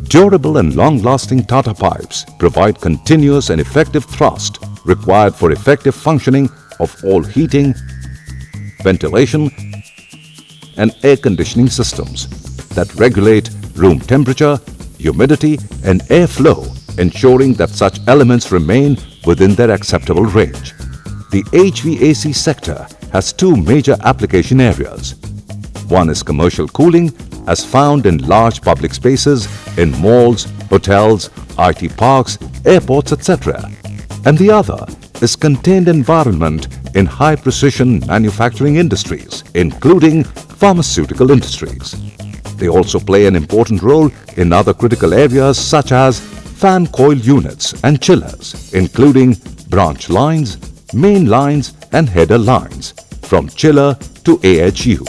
Durable and long-lasting Tata pipes provide continuous and effective thrust required for effective functioning of all heating, ventilation and air conditioning systems that regulate room temperature, humidity and airflow, ensuring that such elements remain within their acceptable range. The HVAC sector has two major application areas. One is commercial cooling, as found in large public spaces, in malls, hotels, IT parks, airports, etc. And the other is contained environment in high-precision manufacturing industries, including pharmaceutical industries. They also play an important role in other critical areas such as fan coil units and chillers, including branch lines, main lines and header lines, from chiller to AHU.